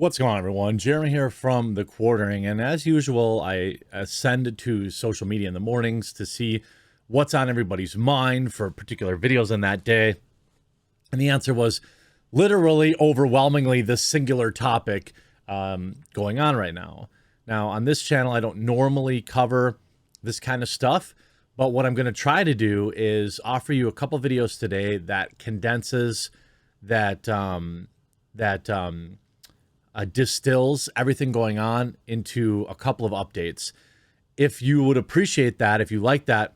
What's going on, everyone? Jeremy here from The Quartering, and as usual, I ascend to social media in the mornings to see what's on everybody's mind for particular videos on that day. And the answer was literally, overwhelmingly, this singular topic going on right now. Now, on this channel, I don't normally cover this kind of stuff, but what I'm going to try to do is offer you a couple videos today that condenses, that distills everything going on into a couple of updates. If you would appreciate that, if you like that,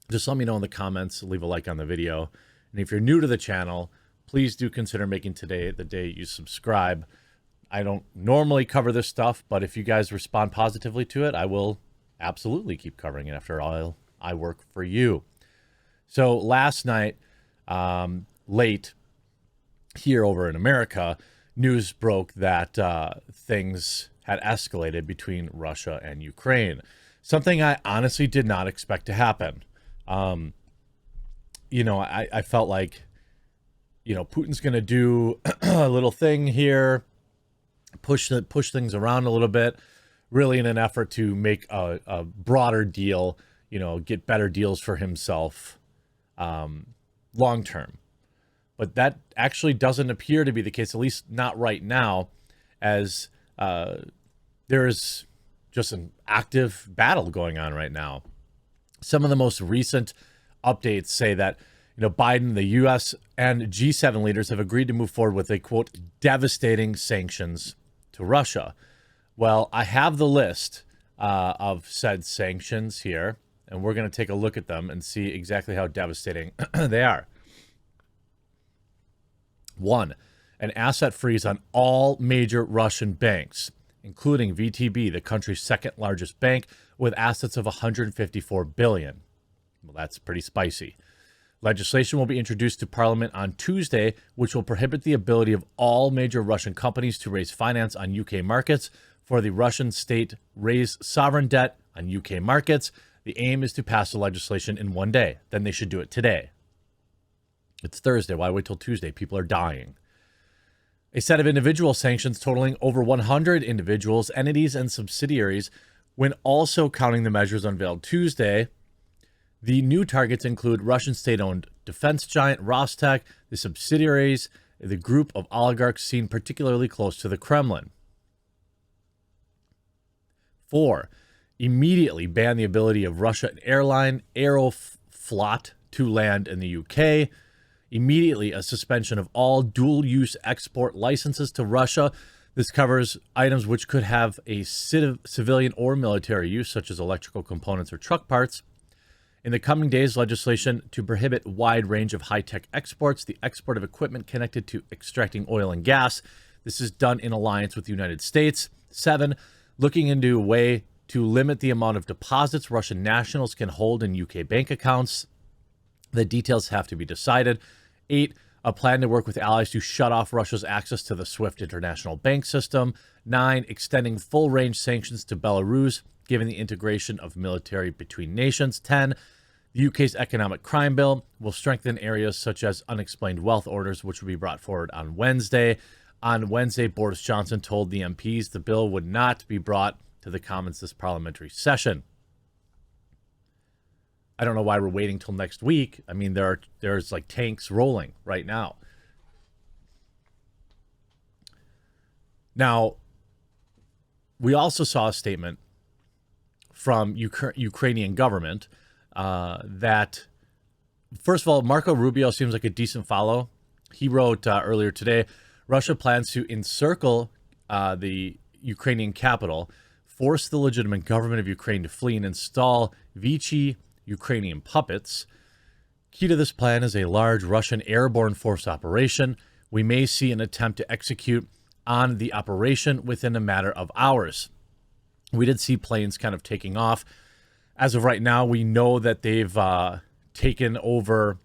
just let me know in the comments, leave a like on the video. And if you're new to the channel, please do consider making today the day you subscribe. I don't normally cover this stuff, but if you guys respond positively to it, I will absolutely keep covering it. After all, I work for you. So last night, late here over in America, news broke that things had escalated between Russia and Ukraine. Something I honestly did not expect to happen. I felt like, Putin's going to do a little thing here, push things around a little bit, really in an effort to make a broader deal, get better deals for himself long term. But that actually doesn't appear to be the case, at least not right now, as there is just an active battle going on right now. Some of the most recent updates say that, Biden, the U.S., and G7 leaders have agreed to move forward with a, quote, devastating sanctions to Russia. Well, I have the list of said sanctions here, and we're going to take a look at them and see exactly how devastating they are. 1, an asset freeze on all major Russian banks, including VTB, the country's second largest bank, with assets of $154 billion. Well, that's pretty spicy. Legislation will be introduced to Parliament on Tuesday, which will prohibit the ability of all major Russian companies to raise finance on UK markets for the Russian state raise sovereign debt on UK markets. The aim is to pass the legislation in one day. Then they should do it today. It's Thursday. Why wait till Tuesday? People are dying. A set of individual sanctions totaling over 100 individuals, entities, and subsidiaries, when also counting the measures unveiled Tuesday. The new targets include Russian state-owned defense giant Rostec, the subsidiaries, the group of oligarchs seen particularly close to the Kremlin. 4, immediately ban the ability of Russian airline Aeroflot to land in the UK. Immediately a suspension of all dual-use export licenses to Russia. This covers items which could have a civilian or military use, such as electrical components or truck parts. In the coming days, legislation to prohibit wide range of high-tech exports, the export of equipment connected to extracting oil and gas. This is done in alliance with the United States. 7, looking into a way to limit the amount of deposits Russian nationals can hold in UK bank accounts. The details have to be decided. 8, a plan to work with allies to shut off Russia's access to the SWIFT international bank system. 9, extending full-range sanctions to Belarus, given the integration of military between nations. 10, the UK's economic crime bill will strengthen areas such as unexplained wealth orders, which will be brought forward on Wednesday. On Wednesday, Boris Johnson told the MPs the bill would not be brought to the Commons this parliamentary session. I don't know why we're waiting till next week. I mean, there's like tanks rolling right now. Now, we also saw a statement from Ukrainian government that, first of all, Marco Rubio seems like a decent follow. He wrote earlier today, Russia plans to encircle the Ukrainian capital, force the legitimate government of Ukraine to flee, and install Vichy Ukrainian puppets. Key to this plan is a large Russian airborne force operation. We may see an attempt to execute on the operation within a matter of hours. We did see planes kind of taking off. As of right now, we know that they've taken over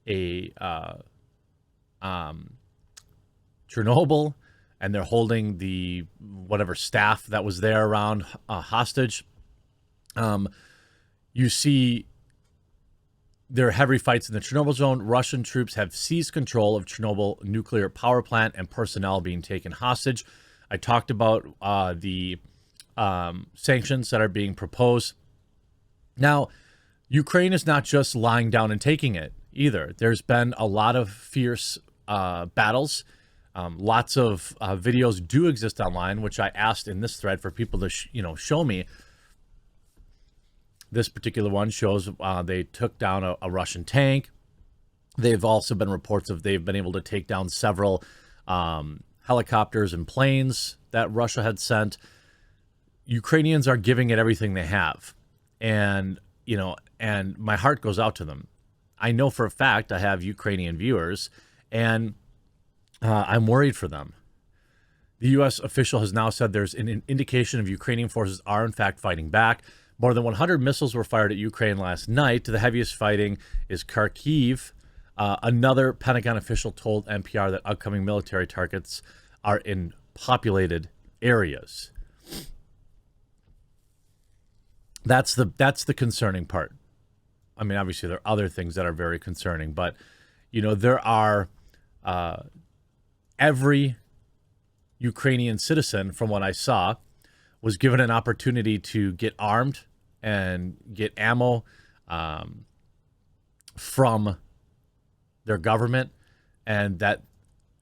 a Chernobyl, and they're holding the whatever staff that was there around hostage. You see there are heavy fights in the Chernobyl zone. Russian troops have seized control of Chernobyl nuclear power plant and personnel being taken hostage. I talked about the sanctions that are being proposed. Now, Ukraine is not just lying down and taking it either. There's been a lot of fierce battles. Lots of videos do exist online, which I asked in this thread for people to show me. This particular one shows they took down a Russian tank. They've also been reports of they've been able to take down several helicopters and planes that Russia had sent. Ukrainians are giving it everything they have. And, and my heart goes out to them. I know for a fact I have Ukrainian viewers, and I'm worried for them. The U.S. official has now said there's an indication of Ukrainian forces are in fact fighting back. More than 100 missiles were fired at Ukraine last night. The heaviest fighting is Kharkiv. Another Pentagon official told NPR that upcoming military targets are in populated areas. That's the concerning part. I mean, obviously there are other things that are very concerning, but there are every Ukrainian citizen, from what I saw, was given an opportunity to get armed and get ammo from their government, and that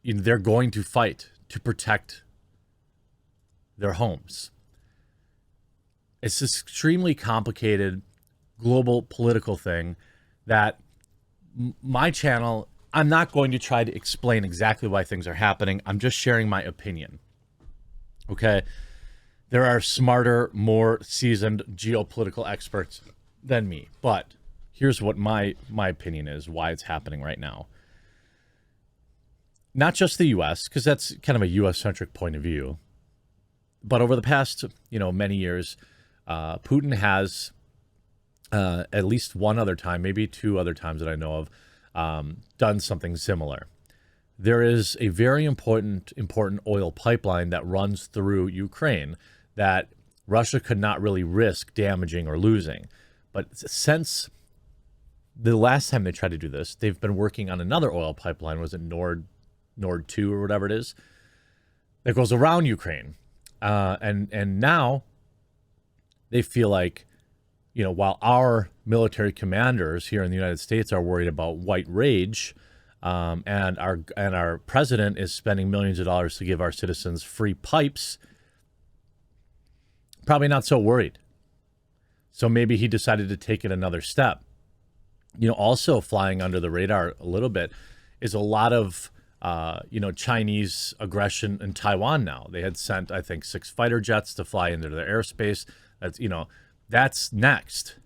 they're going to fight to protect their homes. It's this extremely complicated global political thing that my channel, I'm not going to try to explain exactly why things are happening. I'm just sharing my opinion. Okay? There are smarter, more seasoned geopolitical experts than me, but here's what my opinion is, why it's happening right now. Not just the U.S., because that's kind of a U.S.-centric point of view, but over the past, many years, Putin has, at least one other time, maybe two other times that I know of, done something similar. There is a very important oil pipeline that runs through Ukraine that Russia could not really risk damaging or losing. But since the last time they tried to do this, they've been working on another oil pipeline. Was it Nord 2 or whatever it is, that goes around Ukraine. And now they feel like, while our military commanders here in the United States are worried about white rage, and our president is spending millions of dollars to give our citizens free pipes, probably not so worried. So maybe he decided to take it another step. Also flying under the radar a little bit is a lot of, Chinese aggression in Taiwan now. They had sent, I think, 6 fighter jets to fly into their airspace. That's next.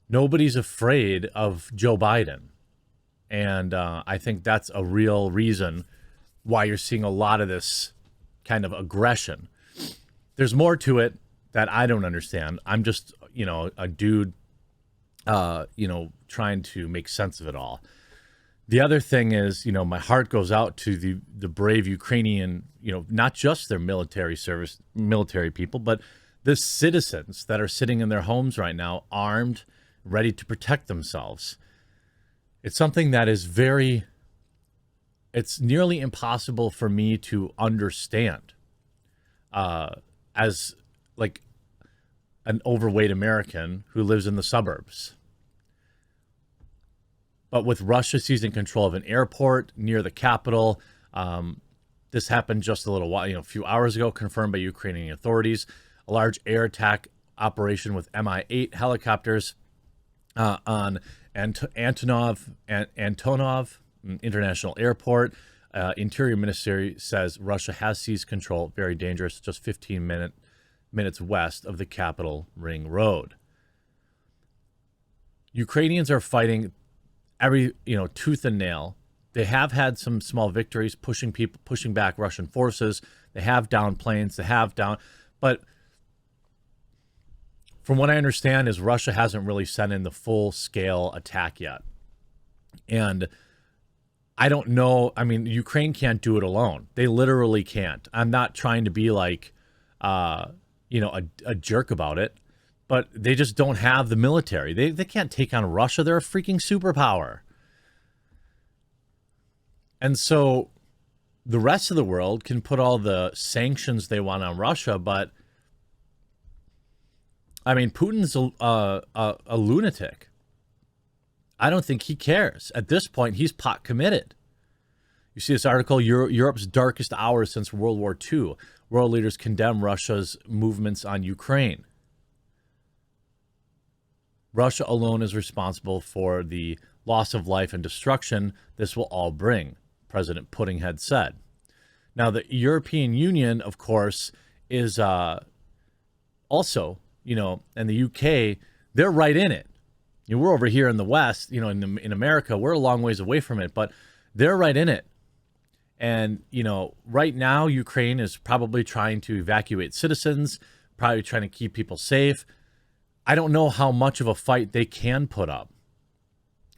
Nobody's afraid of Joe Biden. And I think that's a real reason why you're seeing a lot of this kind of aggression. There's more to it that I don't understand. I'm just, a dude, trying to make sense of it all. The other thing is, my heart goes out to the brave Ukrainian, not just their military people, but the citizens that are sitting in their homes right now, armed, ready to protect themselves. It's something that is it's nearly impossible for me to understand as like an overweight American who lives in the suburbs. But with Russia seizing control of an airport near the capital, this happened just a little while, a few hours ago, confirmed by Ukrainian authorities. A large air attack operation with Mi-8 helicopters on Antonov International Airport. Interior Ministry says Russia has seized control. Very dangerous, just 15 minutes west of the capital ring road. Ukrainians are fighting every, tooth and nail. They have had some small victories, pushing back Russian forces. They have downed planes. But from what I understand is Russia hasn't really sent in the full scale attack yet. And I don't know. I mean, Ukraine can't do it alone. They literally can't. I'm not trying to be like, a jerk about it, but they just don't have the military. They can't take on Russia. They're a freaking superpower. And so the rest of the world can put all the sanctions they want on Russia, but I mean, Putin's a lunatic. I don't think he cares. At this point, he's pot committed. You see this article, Europe's darkest hours since World War II. World leaders condemn Russia's movements on Ukraine. Russia alone is responsible for the loss of life and destruction this will all bring, President Putin had said. Now, the European Union, of course, is also, and the UK, they're right in it. We're over here in the West, in America, we're a long ways away from it, but they're right in it. And, right now, Ukraine is probably trying to evacuate citizens, probably trying to keep people safe. I don't know how much of a fight they can put up.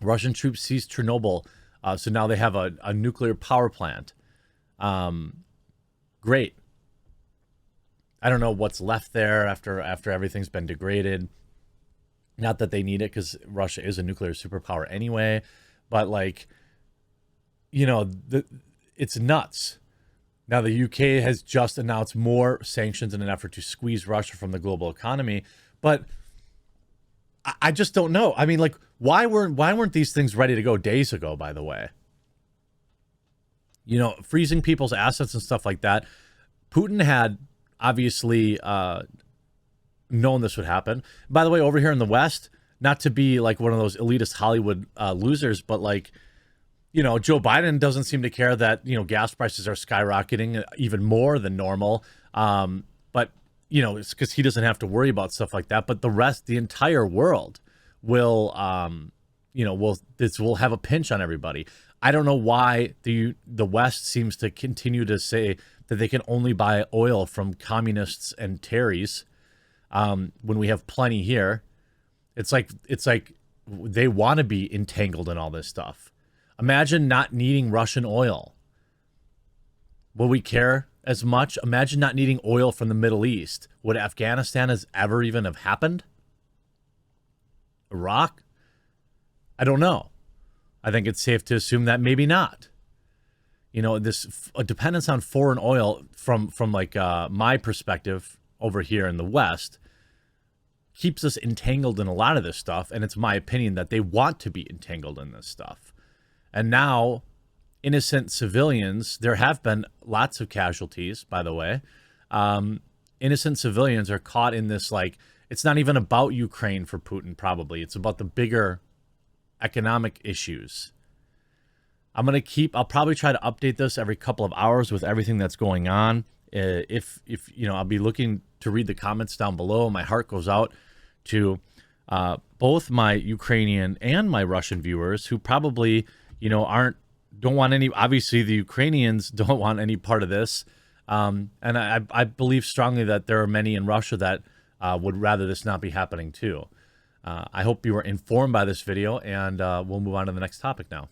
Russian troops seized Chernobyl, so now they have a nuclear power plant. Great. I don't know what's left there after everything's been degraded. Not that they need it, because Russia is a nuclear superpower anyway, but it's nuts. Now the UK has just announced more sanctions in an effort to squeeze Russia from the global economy, but I just don't know. I mean, why weren't these things ready to go days ago, by the way? Freezing people's assets and stuff like that. Putin had obviously known this would happen. By the way, over here in the West, not to be like one of those elitist Hollywood losers, but Joe Biden doesn't seem to care that, gas prices are skyrocketing even more than normal. But, it's because he doesn't have to worry about stuff like that. But the entire world will, will have a pinch on everybody. I don't know why the West seems to continue to say that they can only buy oil from communists and Terrys when we have plenty here. It's like they want to be entangled in all this stuff. Imagine not needing Russian oil. Will we care as much? Imagine not needing oil from the Middle East. Would Afghanistan has ever even have happened? Iraq? I don't know. I think it's safe to assume that maybe not. This dependence on foreign oil from my perspective over here in the West keeps us entangled in a lot of this stuff. And it's my opinion that they want to be entangled in this stuff. And now, innocent civilians, there have been lots of casualties, by the way. Innocent civilians are caught in this, it's not even about Ukraine for Putin, probably. It's about the bigger economic issues. I'll probably try to update this every couple of hours with everything that's going on. If I'll be looking to read the comments down below. My heart goes out to both my Ukrainian and my Russian viewers who probably, don't want any, obviously the Ukrainians don't want any part of this. And I believe strongly that there are many in Russia that would rather this not be happening too. I hope you were informed by this video, and we'll move on to the next topic now.